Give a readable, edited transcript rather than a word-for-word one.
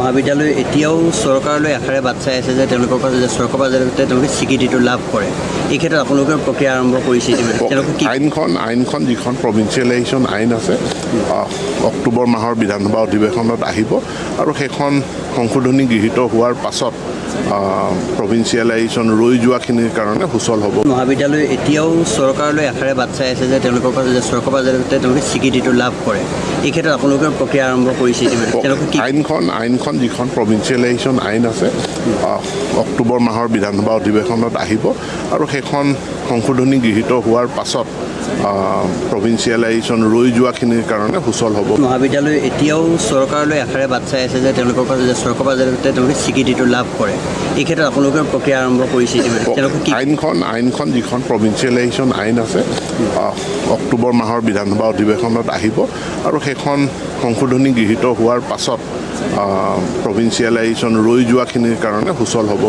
মহাবিদ্যালয় এতিয়াও চৰকাৰলৈ আশাৰে বাট চাই আছে যে তেওঁলোকৰ পৰা যে চৰকাৰৰ পৰা যাতে তেওঁলোকে স্বীকৃতিটো লাভ কৰে। এই ক্ষেত্ৰত আপোনালোকৰ প্ৰক্ৰিয়া আৰম্ভ কৰিছে আইনখন যিখন প্ৰভিঞ্চিয়েলাইজেশ্যন আইন আছে অক্টোবৰ মাহৰ বিধানসভা অধিৱেশনত আহিব আৰু সেইখন সংশোধনী গৃহীত হোৱাৰ পাছত প্ৰভিঞ্চিয়েলাইজেশ্যন ৰৈ যোৱাখিনিৰ কাৰণে সুচল হ'ব। মহাবিদ্যালয় এতিয়াও চৰকাৰলৈ আশাৰে বাট চাই আছে যে তেওঁলোকৰ পৰা যে চৰকাৰৰ পৰা যাতে তেওঁলোকে স্বীকৃতিটো লাভ কৰে। এই ক্ষেত্ৰত আপোনালোকৰ প্ৰক্ৰিয়া আৰম্ভ কৰিছে আইনখন যিখন প্ৰভিঞ্চিয়েলাইজেশ্যন আইন আছে অক্টোবৰ মাহৰ বিধানসভা অধিৱেশনত আহিব আৰু সেইখন সংশোধনী গৃহীত হোৱাৰ পাছত প্ৰভিঞ্চিয়েলাইজেশ্যন ৰৈ যোৱাখিনিৰ কাৰণে সুচল হ'ব। মহাবিদ্যালয় এতিয়াও চৰকাৰলৈ আশাৰে বাট চাই আছে যে তেওঁলোকৰ পৰা যে চৰকাৰৰ পৰা যাতে তেওঁলোকে স্বীকৃতিটো লাভ কৰে। এই ক্ষেত্ৰত আপোনালোকৰ প্ৰক্ৰিয়া আৰম্ভ কৰিছে আইনখন যিখন প্ৰভিঞ্চিয়েলাইজেশ্যন আইন আছে অক্টোবৰ মাহৰ বিধানসভা অধিৱেশনত আহিব আৰু সেইখন সংশোধনী গৃহীত হোৱাৰ পাছত প্ৰভিঞ্চিয়েলাইজেশ্যন ৰৈ যোৱাখিনিৰ কাৰণে সুচল হ'ব।